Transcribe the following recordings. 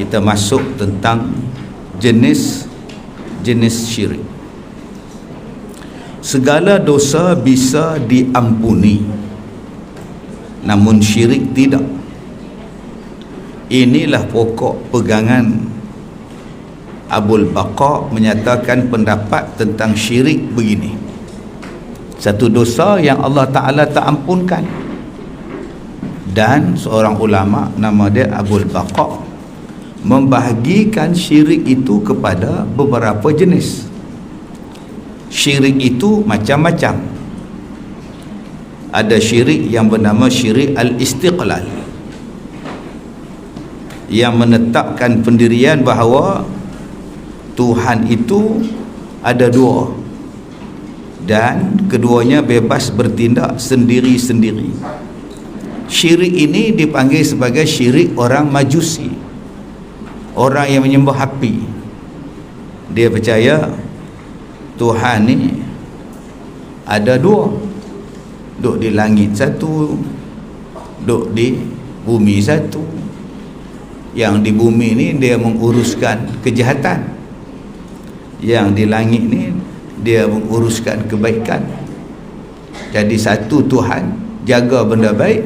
kita masuk tentang jenis syirik. Segala dosa bisa diampuni, namun syirik tidak. Inilah pokok pegangan Abul Baqa menyatakan pendapat tentang syirik begini: satu dosa yang Allah Ta'ala tak ampunkan. Dan seorang ulama nama dia Abul Baqa membahagikan syirik itu kepada beberapa jenis. Syirik itu macam-macam. Ada syirik yang bernama syirik al-istiqlal, yang menetapkan pendirian bahawa Tuhan itu ada dua dan keduanya bebas bertindak sendiri-sendiri. Syirik ini dipanggil sebagai syirik orang Majusi, orang yang menyembah api. Dia percaya Tuhan ni ada dua, duk di langit satu, duk di bumi satu. Yang di bumi ni dia menguruskan kejahatan, yang di langit ni dia menguruskan kebaikan. Jadi satu Tuhan jaga benda baik,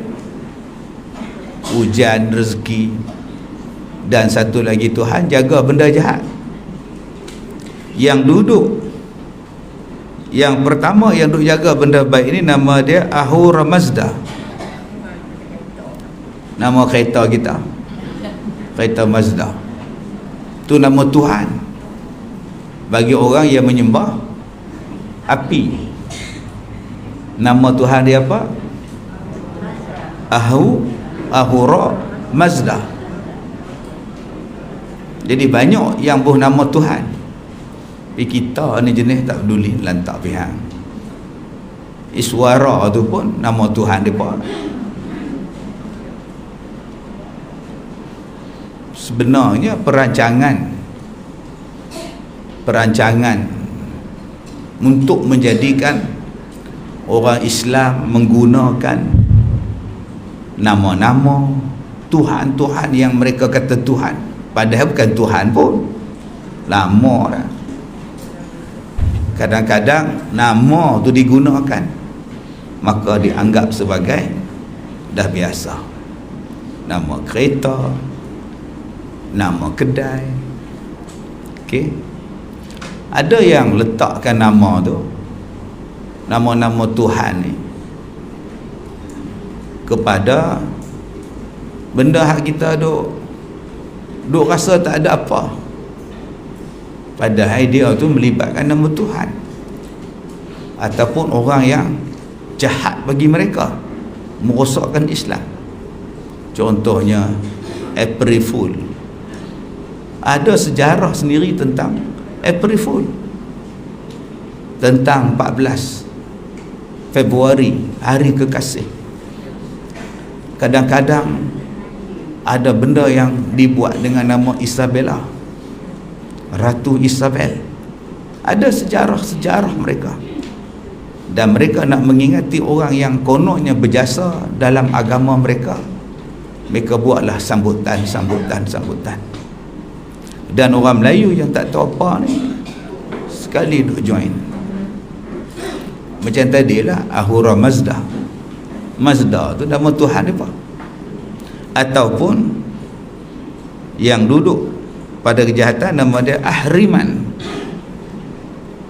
hujan, rezeki, dan satu lagi Tuhan jaga benda jahat. Yang pertama yang duk jaga benda baik ini nama dia Ahura Mazda. Nama kereta kita, kereta Mazda. Itu nama Tuhan bagi orang yang menyembah api. Nama Tuhan dia apa? Ahura Mazda. Jadi banyak yang buh nama Tuhan. Tapi kita ni jenis tak peduli, lantak pihak. Iswara tu pun nama Tuhan dia pun. Sebenarnya perancangan untuk menjadikan orang Islam menggunakan nama-nama Tuhan-Tuhan yang mereka kata Tuhan, padahal bukan Tuhan pun. Lama dah. Kadang-kadang nama tu digunakan, maka dianggap sebagai dah biasa. Nama kereta, nama kedai. Okey. Ada yang letakkan nama tu, nama-nama Tuhan ni, kepada benda hak kita duk rasa tak ada apa. Padahal dia tu melibatkan nama Tuhan, ataupun orang yang jahat bagi mereka, merosakkan Islam. Contohnya April Fool. Ada sejarah sendiri tentang April Fool, tentang 14 Februari, hari kekasih. Kadang-kadang ada benda yang dibuat dengan nama Isabella, Ratu Isabel. Ada sejarah-sejarah mereka, dan mereka nak mengingati orang yang kononnya berjasa dalam agama mereka. Mereka buatlah sambutan. Dan orang Melayu yang tak tahu apa ni sekali duk join. Macam tadilah Ahura Mazda. Mazda tu nama Tuhan apa? Ataupun yang duduk pada kejahatan nama dia Ahriman.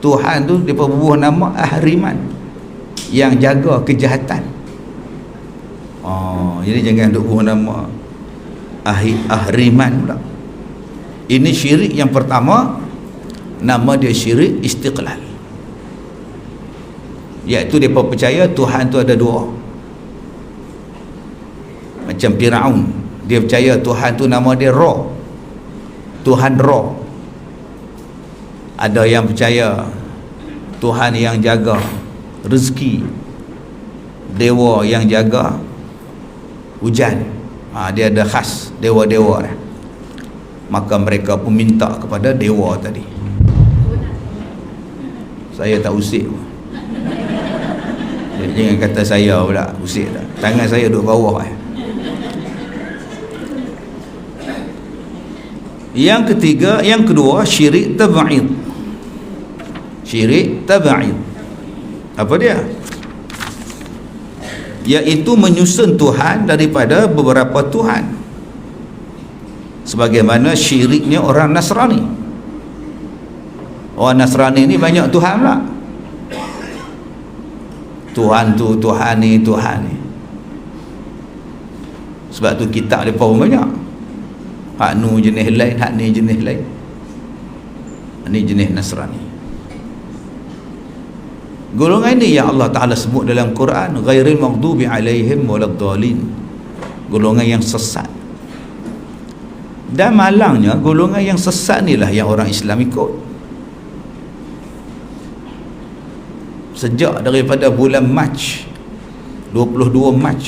Tuhan tu dia berbuah nama Ahriman, yang jaga kejahatan. Jadi jangan duk buah nama Ahriman pula. Ini syirik yang pertama, nama dia syirik istiqlal, iaitu dia percaya Tuhan tu ada dua. Macam Firaun, dia percaya Tuhan tu nama dia Ra, Tuhan Ra. Ada yang percaya Tuhan yang jaga rezeki, dewa yang jaga hujan. Dia ada khas dewa-dewa dah. Maka mereka pun minta kepada dewa tadi. Saya tak usik pun. Jangan kata saya pula usik tak. Tangan saya duduk bawah. Yang ketiga, yang kedua, syirik tab'id. Syirik tab'id. Apa dia? Iaitu menyusun Tuhan daripada beberapa Tuhan. Sebagaimana syiriknya orang Nasrani. Orang Nasrani ni banyak Tuhan lah. Tuhan tu, Tuhan ni, Tuhan ni. Sebab tu kitab mereka pun banyak. Hak nu jenis lain, hak ni jenis lain. Ini jenis Nasrani. Golongan ini yang Allah Ta'ala sebut dalam Quran, ghairil maghdubi alaihim waladdallin. Golongan yang sesat. Dan malangnya golongan yang sesat inilah yang orang Islam ikut. Sejak daripada bulan Mac, 22 Mac,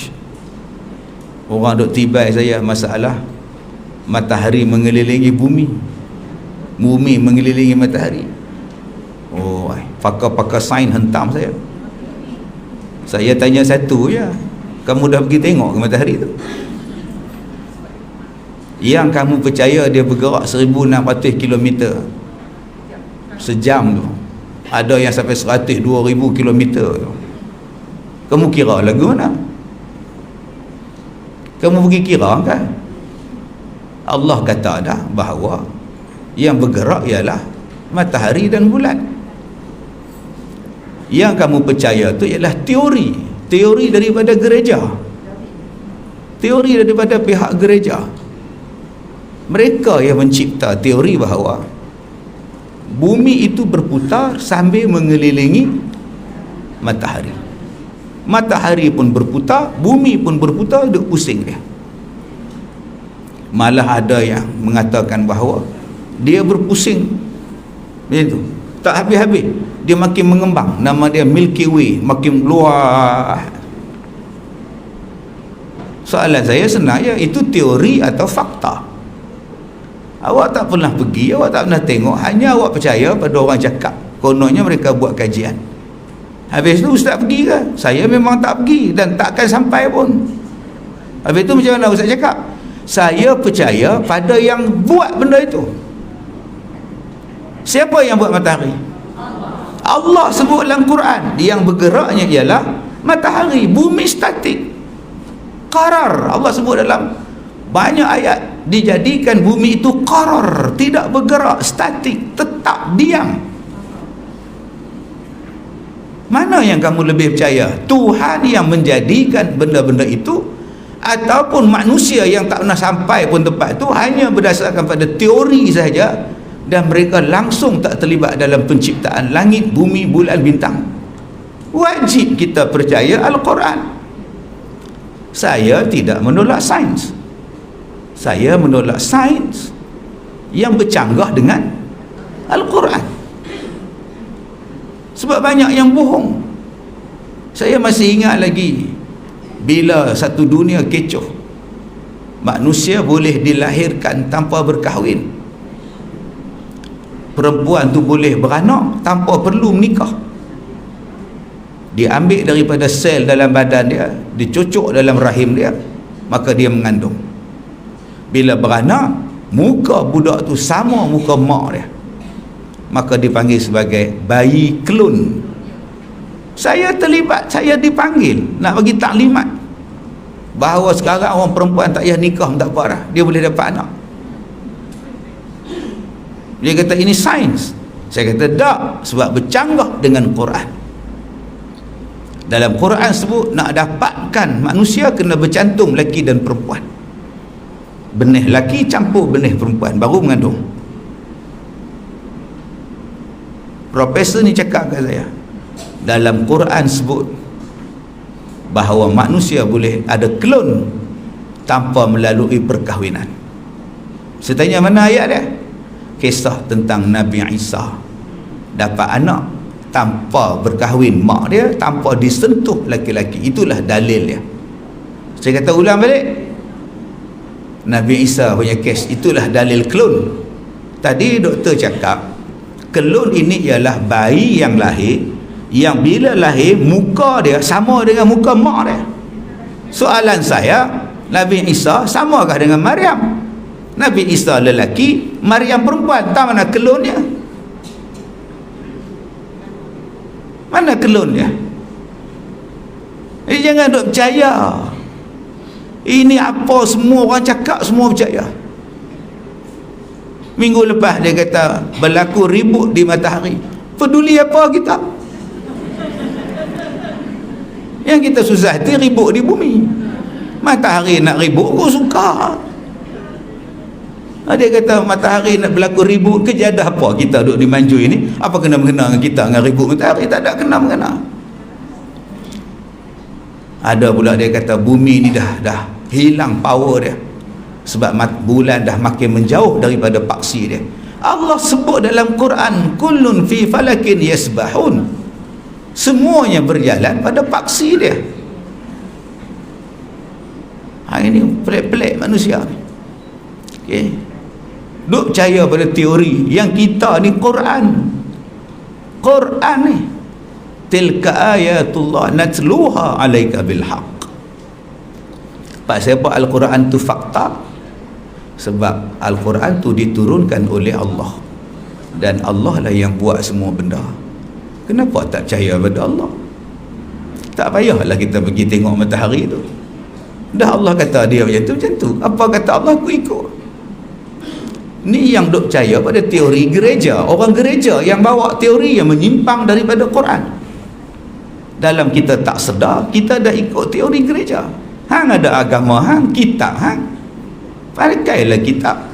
orang duk tibai saya masalah matahari mengelilingi bumi, bumi mengelilingi matahari. Oh, pakar-pakar sains hentam saya. Saya tanya satu je, kamu dah pergi tengok ke matahari tu? Yang kamu percaya dia bergerak 1600 km sejam tu, ada yang sampai 102,000 km tu, kamu kira lagu mana? Kamu pergi kira kan? Allah kata dah bahawa yang bergerak ialah matahari dan bulan. Yang kamu percaya tu ialah teori daripada gereja, teori daripada pihak gereja. Mereka yang mencipta teori bahawa bumi itu berputar sambil mengelilingi matahari. Matahari pun berputar, bumi pun berputar, duk pusing dia. Malah ada yang mengatakan bahawa dia berpusing itu tak habis-habis, dia makin mengembang. Nama dia Milky Way, makin luar. Soalan saya senang ya, itu teori atau fakta? Awak tak pernah pergi, awak tak pernah tengok, hanya awak percaya pada orang cakap. Kononnya mereka buat kajian. Habis tu ustaz pergi ke? Saya memang tak pergi dan takkan sampai pun. Habis tu macam mana ustaz cakap? Saya percaya pada yang buat benda itu. Siapa yang buat matahari? Allah sebut dalam Quran, yang bergeraknya ialah matahari. Bumi statik, qarar. Allah sebut dalam banyak ayat, dijadikan bumi itu qarar, tidak bergerak, statik, tetap diam. Mana yang kamu lebih percaya? Tuhan yang menjadikan benda-benda itu, ataupun manusia yang tak pernah sampai pun tempat itu, hanya berdasarkan pada teori saja, dan mereka langsung tak terlibat dalam penciptaan langit, bumi, bulan, bintang. Wajib kita percaya Al-Quran. Saya tidak menolak sains. Saya menolak sains yang bercanggah dengan Al-Quran. Sebab banyak yang bohong. Saya masih ingat lagi bila satu dunia kecoh, manusia boleh dilahirkan tanpa berkahwin, perempuan tu boleh beranak tanpa perlu menikah. Dia ambil daripada sel dalam badan dia, dicocok dalam rahim dia, maka dia mengandung. Bila beranak, muka budak tu sama muka mak dia, maka dipanggil sebagai bayi klon. Saya terlibat, saya dipanggil nak bagi taklimat bahawa sekarang orang perempuan tak payah nikah, tak apa dah, dia boleh dapat anak. Dia kata ini sains. Saya kata tak, sebab bercanggah dengan Quran. Dalam Quran sebut nak dapatkan manusia kena bercantum lelaki dan perempuan, benih lelaki campur benih perempuan baru mengandung. Profesor ni cakap kat saya, dalam Quran sebut bahawa manusia boleh ada klon tanpa melalui perkahwinan. Saya tanya mana ayat dia? Kisah tentang Nabi Isa dapat anak tanpa berkahwin mak dia, tanpa disentuh laki-laki. Itulah dalil dia. Saya kata ulang balik, Nabi Isa punya kes, itulah dalil klon. Tadi doktor cakap klon ini ialah bayi yang lahir, yang bila lahir muka dia sama dengan muka mak dia. Soalan saya, Nabi Isa samakah dengan Maryam? Nabi Isa lelaki, Maryam perempuan. Tahu mana kelon dia? Mana kelon dia? Jangan duk percaya. Ini apa semua orang cakap, semua percaya. Minggu lepas dia kata berlaku ribut di matahari. Peduli apa kita? Yang kita susah hati ribut di bumi. Matahari nak ribut, aku suka. Dia kata matahari nak berlaku ribut, kejadah apa kita duduk di Manjui ni? Apa kena-mengena dengan kita dengan ribut matahari? Tak ada kena-mengena. Ada pula dia kata bumi ni dah hilang power dia, sebab bulan dah makin menjauh daripada paksi dia. Allah sebut dalam Quran, kullun fi falakin yasbahun, semuanya berjalan pada paksi dia. Ini pelik-pelik manusia ni. Okay. Duk percaya pada teori yang kita ni Quran ni, tilka ayatullah natluha alaika bilhaq. Pasal apa Al-Quran tu fakta? Sebab Al-Quran tu diturunkan oleh Allah, dan Allah lah yang buat semua benda. Kenapa tak percaya pada Allah? Tak payahlah kita pergi tengok matahari tu. Dah Allah kata dia macam tu. Apa kata Allah, aku ikut. Ni yang duk percaya pada teori gereja. Orang gereja yang bawa teori yang menyimpang daripada Quran. Dalam kita tak sedar, kita dah ikut teori gereja. Hang ada agama hang, kitab hang, pakailah kitab.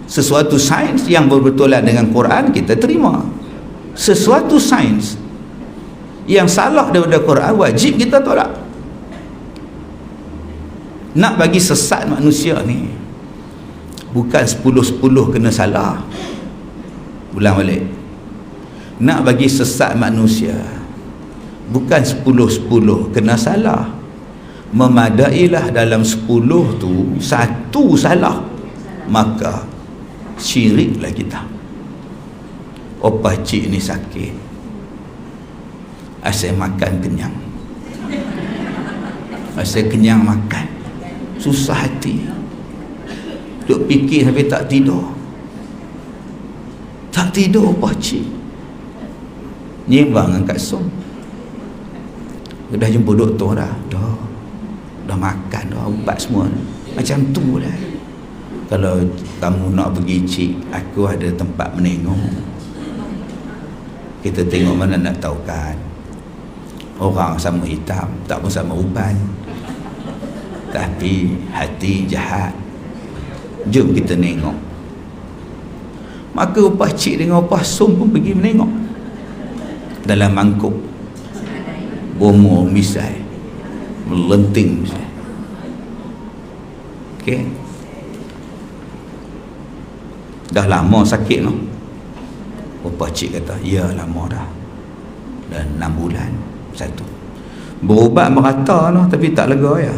Sesuatu sains yang berbetulan dengan Quran kita terima. Sesuatu sains yang salah daripada Quran, wajib kita tolak. Nak bagi sesat manusia ni, bukan 10-10 kena salah. Ulang balik. Nak bagi sesat manusia, bukan 10-10 kena salah. Memadailah dalam 10 tu satu salah, maka syiriklah kita. Opah cik ni sakit, asyik makan kenyang, asyik kenyang makan, susah hati, duk fikir sampai tak tidur opah cik, nyimbang angkat som. Dah jumpa doktor dah makan dah ubat semua, macam tu lah. Kalau kamu nak pergi cik, aku ada tempat menengok. Kita tengok mana nak tahu kan, orang sama hitam tak pun sama uban, tapi hati jahat. Jom kita nengok. Maka upah cik dengan upah som pun pergi menengok. Dalam mangkuk bomo misai melenting misai. Okay, dah lama sakit no. Upah cik kata, ya lama dah 6 bulan satu. Berubat merata no, tapi tak lega ya.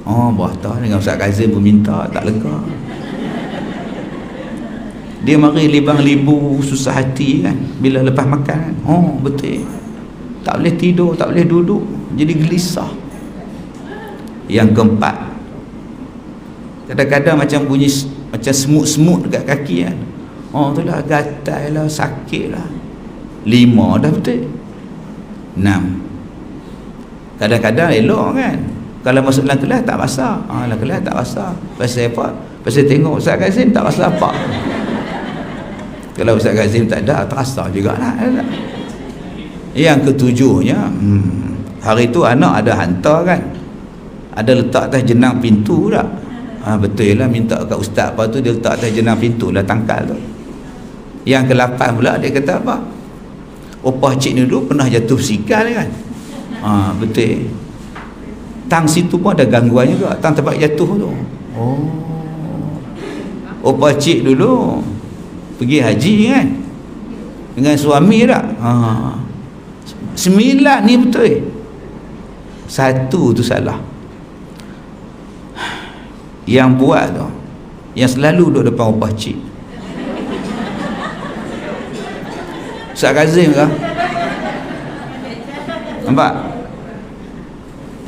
Berata dengan Ustaz Kazim pun minta, tak lega. Dia mari libang-libu, susah hati kan bila lepas makan kan. Betul, tak boleh tidur, tak boleh duduk, jadi gelisah. Yang keempat, kadang-kadang macam bunyi macam semut-semut dekat kaki kan. Itulah gatal lah, sakit lah. 5 dah betul. 6, kadang-kadang elok kan, kalau masuk dalam kelas tak basah. Dalam kelas tak basah. Pasal apa? Pasal tengok Ustaz Kazim tak basah apa. Kalau Ustaz Kazim tak ada, terasa jugalah. Yang ketujuhnya, hari tu anak ada hantar kan, ada letak atas jenang pintu tak? Betul lah, minta kat ustaz apa tu, dia letak atas jenang pintu lah tangkal tu. Yang ke-8 pula dia kata apa? Opah cik ni dulu pernah jatuh sikal kan. Betul. Tang situ pun ada gangguan juga, tang tempat jatuh tu. Opah cik dulu pergi haji kan dengan suami tak? 9 ni betul. 1 tu salah. Yang buat tu, yang selalu duduk depan opah cik, Ustaz Kazim ke? Nampak?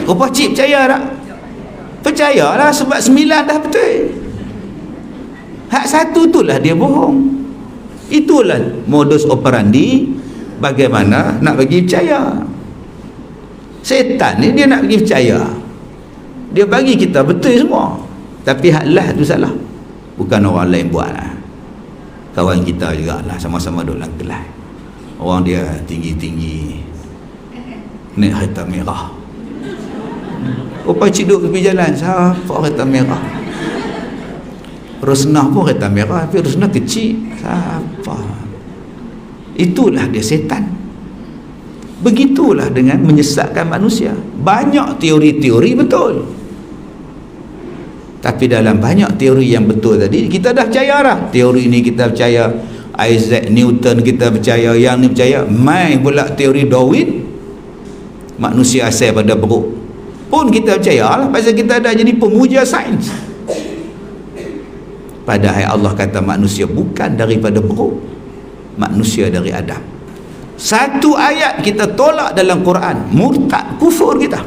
Opah cik percaya tak? Percayalah, sebab 9 dah betul. Hak satu itulah dia bohong. Itulah modus operandi bagaimana nak bagi percaya. Setan ni dia nak bagi percaya. Dia bagi kita betul semua. Tapi hak lah tu salah. Bukan orang lain buat lah. Kawan kita juga lah, sama-sama duduk dalam kelas. Orang dia tinggi-tinggi, naik kereta merah. Rupa cik duduk tepi jalan, siapa kereta merah? Rusnah pun kereta merah, tapi Rusnah kecil. Siapa? Itulah dia setan. Begitulah dengan menyesatkan manusia. Banyak teori-teori betul, tapi dalam banyak teori yang betul tadi, kita dah percaya dah. Teori ni kita percaya, Isaac Newton kita percaya, yang ni percaya. Mai pula teori Darwin, manusia asal pada beruk, pun kita percaya lah, pasal kita dah jadi pemuja sains. Padahal Allah kata manusia bukan daripada beruk, manusia dari Adam. Satu ayat kita tolak dalam Quran, murtad, kufur kita.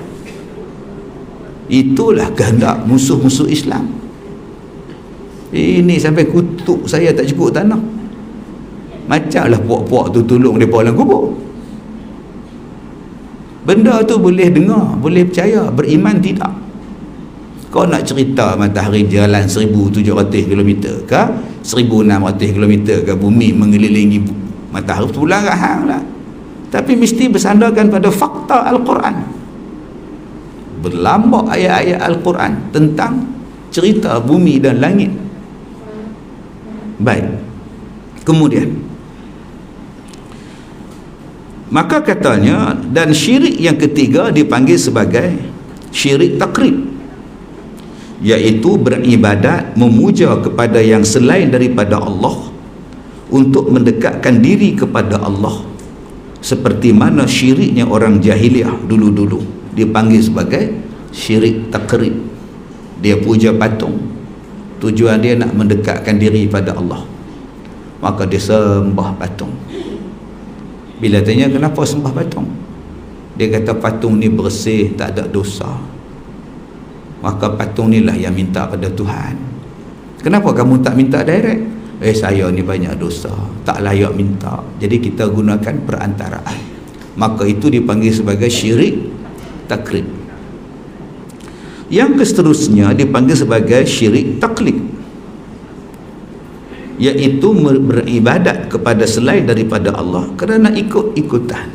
Itulah kehendak musuh-musuh Islam. Ini sampai kutuk saya tak cukup tanah. Macamlah puak-puak tu tolong mereka dalam kubur. Benda tu boleh dengar, boleh percaya, beriman tidak. Kau nak cerita matahari jalan 1700 km ke 1600 km ke bumi mengelilingi matahari, pulang kat hang lah. Tapi mesti bersandarkan pada fakta Al-Quran. Berlambak ayat-ayat Al-Quran tentang cerita bumi dan langit. Baik. Kemudian, maka katanya, dan syirik yang ketiga dipanggil sebagai syirik takrib, iaitu beribadat memuja kepada yang selain daripada Allah untuk mendekatkan diri kepada Allah, seperti mana syiriknya orang jahiliah dulu-dulu dipanggil sebagai syirik takrib. Dia puja patung, tujuan dia nak mendekatkan diri pada Allah, maka dia sembah patung. Bila tanya kenapa sembah patung, dia kata patung ni bersih, tak ada dosa, maka patung ni lah yang minta pada Tuhan. Kenapa kamu tak minta direct? Saya ni banyak dosa, tak layak minta, jadi kita gunakan perantaraan. Maka itu dipanggil sebagai syirik takrib. Yang seterusnya dipanggil sebagai syirik taklid, iaitu beribadat kepada selain daripada Allah kerana ikut-ikutan.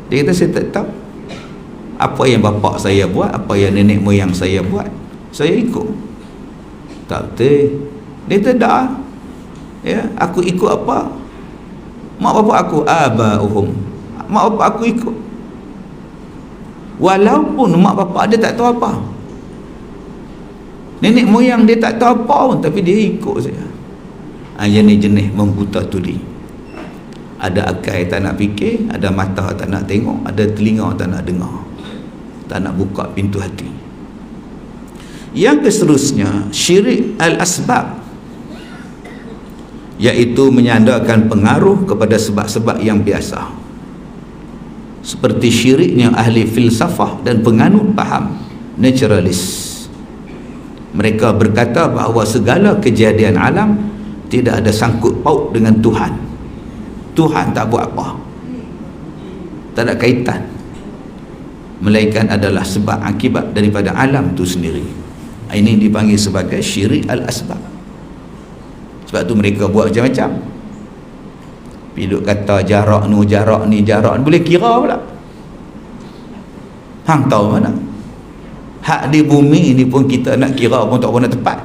Dia kata saya tak tahu apa yang bapa saya buat, apa yang nenek moyang saya buat, saya ikut. Tak betul. Dia tidak. Ya, aku ikut apa? Mak bapak aku, abauhum. Mak bapak aku ikut. Walaupun mak bapak dia tak tahu apa, nenek moyang dia tak tahu apa pun, tapi dia ikut saja. Jenis-jenis membuta tuli. Ada akal tak nak fikir, ada mata tak nak tengok, ada telinga tak nak dengar, tak nak buka pintu hati. Yang seterusnya syirik al-asbab, iaitu menyandarkan pengaruh kepada sebab-sebab yang biasa, seperti syiriknya ahli filsafah dan penganut faham naturalis. Mereka berkata bahawa segala kejadian alam tidak ada sangkut paut dengan Tuhan. Tuhan tak buat apa, tak ada kaitan, melainkan adalah sebab akibat daripada alam itu sendiri. Ini dipanggil sebagai syirik al-asbab. Sebab tu mereka buat macam-macam. Piluk kata jarak ni, boleh kira pula. Hang tahu mana? Hak di bumi ni pun kita nak kira pun tak pernah tepat.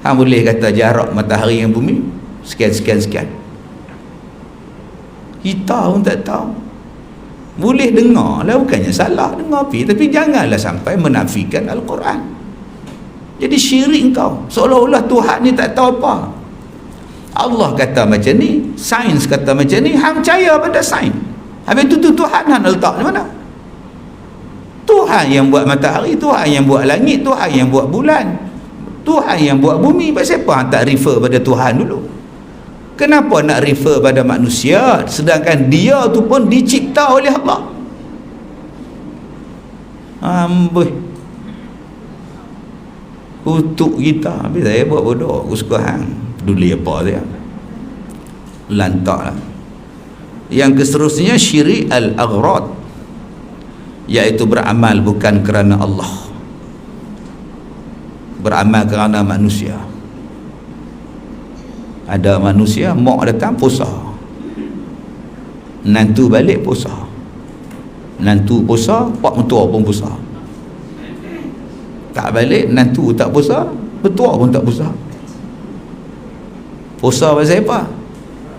Hang boleh kata jarak matahari yang bumi sekian. Kita pun tak tahu. Boleh dengar lah, bukannya salah dengar tapi janganlah sampai menafikan Al-Quran. Jadi syirik kau, seolah-olah Tuhan ni tak tahu apa. Allah kata macam ni, sains kata macam ni, hang percaya pada sains. Habis tu Tuhan hang letak di mana? Tuhan yang buat matahari, Tuhan yang buat langit, Tuhan yang buat bulan, Tuhan yang buat bumi. Pasal apa hang tak refer pada Tuhan dulu? Kenapa nak refer pada manusia sedangkan dia tu pun dicipta oleh Allah? Amboi. kutuk kita. Habis saya buat bodoh, aku suka hang peduli apa dia, lantak lah. Yang seterusnya syirik al-aghrad, iaitu beramal bukan kerana Allah, beramal kerana manusia. Ada manusia mak datang puasa, nantu balik puasa, nantu puasa, pak mentua pun puasa, tak balik nantu tak puasa, mentua pun tak puasa. Puasa pasal apa?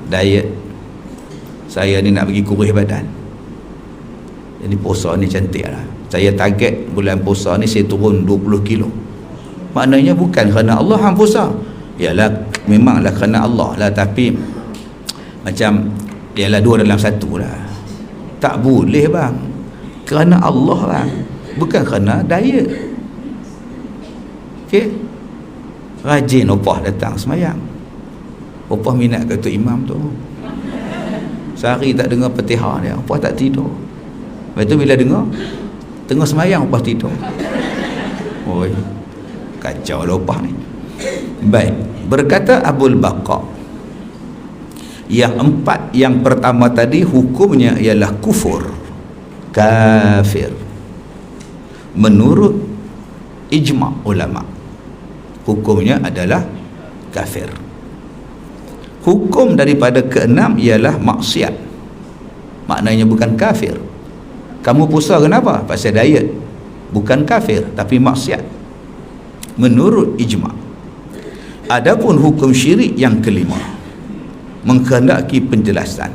Diet. Saya ni nak bagi kurus badan, jadi puasa ni cantik lah. Saya target bulan puasa ni saya turun 20 kilo. Maknanya bukan kerana Allah hang puasa. Yalah, memanglah kerana Allah lah, tapi macam ialah dua dalam satu lah. Tak boleh bang, kerana Allah bang, bukan kerana diet. Okey, rajin opah datang semayang. Opah minat ke Tok Imam tu, sehari tak dengar Fatihah dia, opah tak tidur. Lepas tu bila dengar tengah semayang opah tidur. Oi, kacau lah opah ni. Baik, berkata Abul Baqa, yang empat, yang pertama tadi hukumnya ialah kufur, kafir menurut ijma' ulama, hukumnya adalah kafir. Hukum daripada keenam ialah maksiat, maknanya bukan kafir. Kamu puasa kenapa? Pasal diet, bukan kafir tapi maksiat menurut ijma'. Adapun hukum syirik yang kelima menghendaki penjelasan.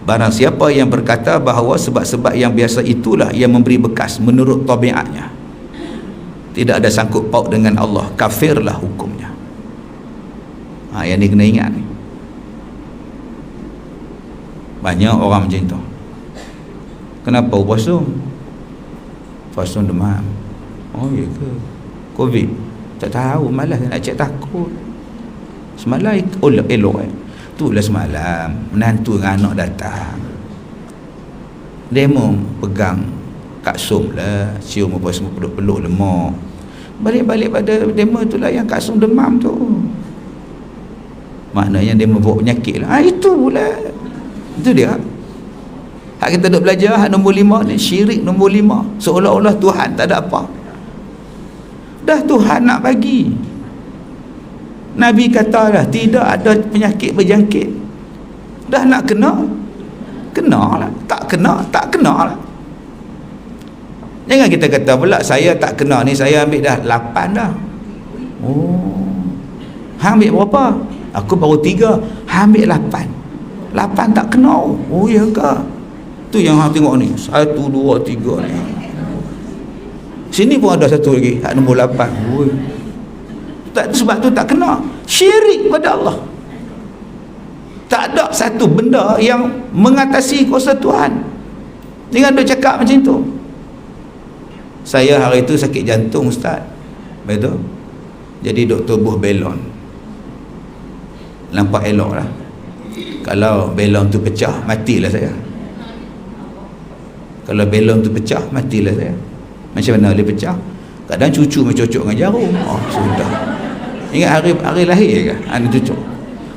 Barang siapa yang berkata bahawa sebab-sebab yang biasa itulah yang memberi bekas menurut tabiatnya, tidak ada sangkut paut dengan Allah, kafirlah hukumnya. Yang ni kena ingat ni. Banyak orang macam tu. Kenapa puasa? Puasa demam. Oh ya ke? Covid? Tak tahu, malas nak cek, takut. Semalam elok itulah semalam menantu dengan anak datang, demo pegang kaksum lah, cium apa semua, peluk-peluk lemak. Balik-balik pada demo itulah yang kaksum demam tu, maknanya dia membawa penyakit lah. Itu pula, itu dia hak kita duk belajar. Hak nombor 5 ni, syirik nombor 5, seolah-olah Tuhan tak ada apa. Dah Tuhan nak bagi, Nabi kata dah tidak ada penyakit berjangkit. Dah nak kena, kena lah. Tak kena, tak kena lah. Jangan kita kata pula saya tak kena ni, saya ambil dah 8 dah. Oh, hang ambil berapa? Aku baru 3. Hang ambil 8. 8 tak kena. Oh ya ke? Tu yang hang tengok ni, 1, 2, 3 ni. Sini pun ada satu lagi, hak nombor 8. Oi, tak, sebab tu tak kena. Syirik pada Allah. Tak ada satu benda yang mengatasi kuasa Tuhan. Jangan duk cakap macam tu. Saya hari tu sakit jantung ustaz, betul, jadi doktor buh belon. Nampak elok lah. Kalau belon tu pecah, matilah saya. Kalau belon tu pecah, matilah saya. Macam mana boleh pecah? Kadang cucu mencocok dengan jarum. Oh sudah. Ingat hari lahir ke? Ada cucu.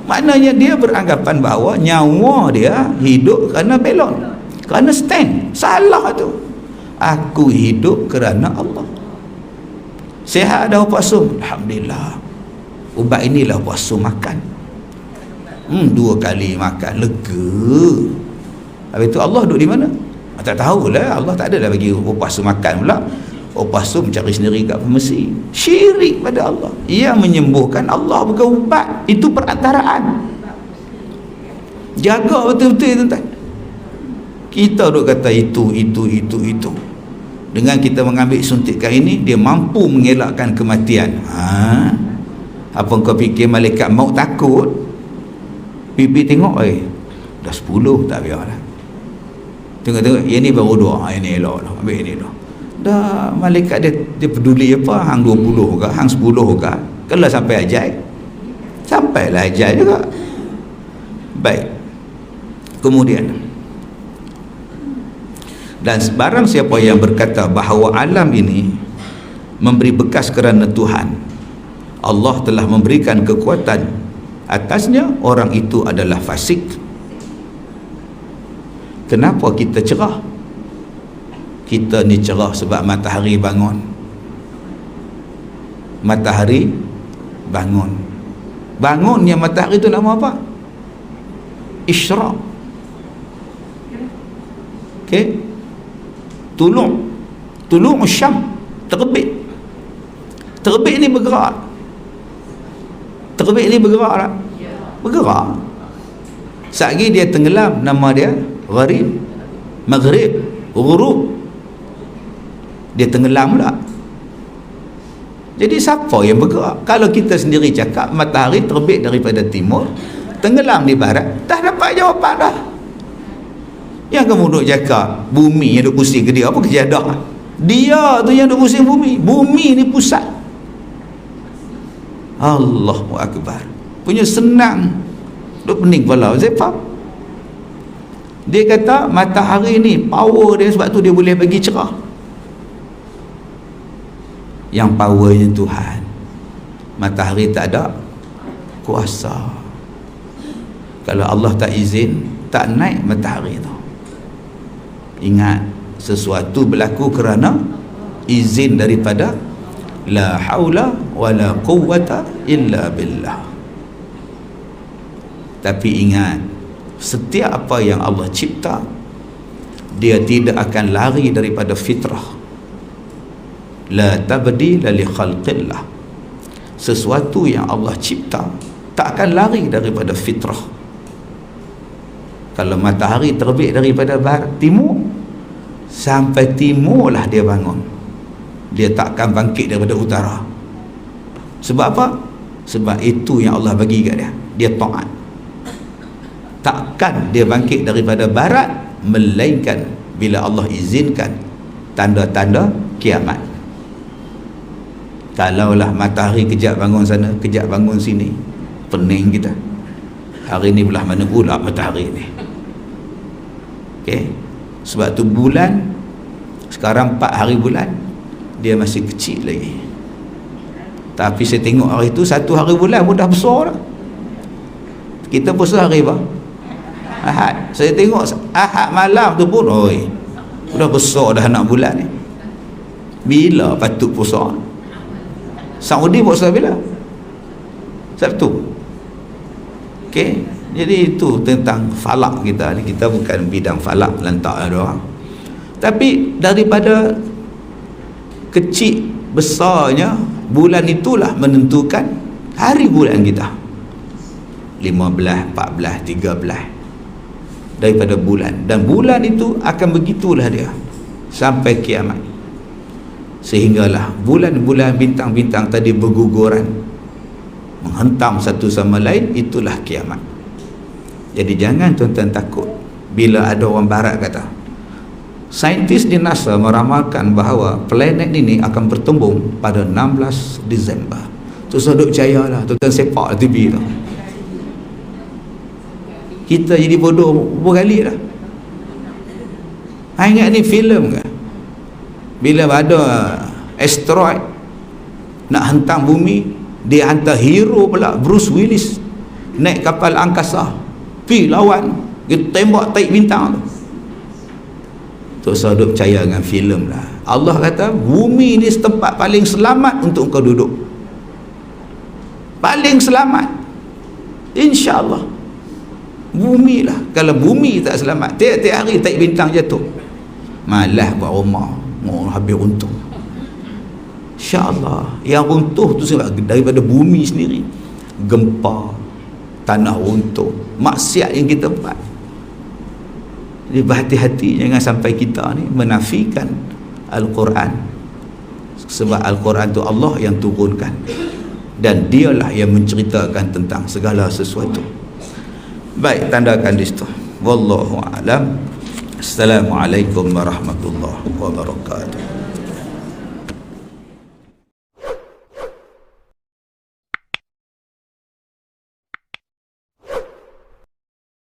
Maknanya dia beranggapan bahawa nyawa dia hidup kerana belon, kerana stand. Salah tu. Aku hidup kerana Allah. Sihat dah puasa, alhamdulillah. Ubat inilah puasa makan. 2 kali makan, lega. Habis tu Allah duduk di mana? Tak tahulah. Allah tak ada dah bagi puasa makan pula. Puasa mencari sendiri kat pharmacy. Syirik pada Allah. Ia menyembuhkan, Allah bukan ubat. Itu perantaraan. Jaga betul-betul tuan-tuan. Kita duk kata itu. Dengan kita mengambil suntikan ini, dia mampu mengelakkan kematian. Apa kau fikir malaikat maut takut? Pipi tengok, dah 10, tak biarlah. Tengok-tengok, yang ni baru 2, yang ni elok lah, ambil ini dah. Dah malaikat dia peduli apa, hang 20 ke, hang 10 ke. Kalau sampai ajal, sampailah ajal juga. Baik. Kemudian, dan barang siapa yang berkata bahawa alam ini memberi bekas kerana Tuhan, Allah telah memberikan kekuatan atasnya, orang itu adalah fasik. Kenapa kita cerah? Kita ni cerah sebab matahari bangun. Matahari bangun. Bangunnya matahari itu nama apa? Isyraq. Okey. Tulung Syam, terbit. Terbit ni bergerak. Terbit ni bergerak tak? Bergerak. Satgi dia tenggelam, nama dia Gharib, Maghrib, Ghurub. Dia tenggelam pula. Jadi siapa yang bergerak? Kalau kita sendiri cakap matahari terbit daripada timur, tenggelam di barat, dah dapat jawapan dah. Yang kamu duk cakap bumi yang duk pusing ke dia, apa kejadah? Dia tu yang duk pusing bumi. Bumi ni pusat. Allahu Akbar. Punya senang duk pening kepala. Saya faham. Dia kata matahari ni power dia, sebab tu dia boleh bagi cerah. Yang powernya Tuhan. Matahari tak ada kuasa. Kalau Allah tak izin, tak naik matahari tu. Ingat, sesuatu berlaku kerana izin daripada la haula wala quwwata illa billah. Tapi ingat, setiap apa yang Allah cipta, dia tidak akan lari daripada fitrah. La tabdila li khalqillah. Sesuatu yang Allah cipta tak akan lari daripada fitrah. Kalau matahari terbit daripada barat timur, sampai timur lah dia bangun. Dia takkan bangkit daripada utara. Sebab apa? Sebab itu yang Allah bagi kat dia. Dia taat. Takkan dia bangkit daripada barat, melainkan bila Allah izinkan tanda-tanda kiamat. Kalaulah matahari kejap bangun sana, kejap bangun sini, pening kita. Hari ni belah mana pula matahari ni? Okey. Sebab tu bulan sekarang 4 hari bulan, dia masih kecil lagi. Tapi saya tengok hari tu 1 hari bulan pun dah besar dah. Kita puasa hari apa? Ahad. Saya tengok Ahad malam tu pun, oi, dah besar dah anak bulan ni. Bila patut puasa? Saudi puasa bila? Sabtu. Okey. Jadi itu tentang falak kita ni. Kita bukan bidang falak, lantak ada orang. Tapi daripada kecil besarnya bulan itulah menentukan hari bulan kita. 15, 14, 13 daripada bulan. Dan bulan itu akan begitulah dia sampai kiamat. Sehinggalah bulan-bulan, bintang-bintang tadi berguguran, menghentam satu sama lain. Itulah kiamat. Jadi jangan tuan-tuan takut bila ada orang barat kata, saintis di NASA meramalkan bahawa planet ini akan bertembung pada 16 Disember. Tu duk percayalah, tuan-tuan sepak TV tu. Kita jadi bodoh berapa kali dah. Ingat ni filem ke? Bila ada asteroid nak hantam bumi, dia hantar hero pula, Bruce Willis, naik kapal angkasa pi lawan, dia tembak taik bintang tu. Tu saya duk percaya dengan filem lah. Allah kata bumi ni tempat paling selamat untuk kau duduk, paling selamat, insya-Allah. Bumi lah. Kalau bumi tak selamat, tiap-tiap hari taik bintang jatuh, malas buat rumah, mau habis untung. InsyaAllah yang runtuh tu sebab daripada bumi sendiri, gempa, tanah runtuh, maksiat yang kita buat. Jadi berhati-hati jangan sampai kita ni menafikan Al-Quran. Sebab Al-Quran tu Allah yang turunkan, dan dialah yang menceritakan tentang segala sesuatu. Baik, tandakan di situ. Wallahu a'lam. Assalamualaikum warahmatullahi wabarakatuh.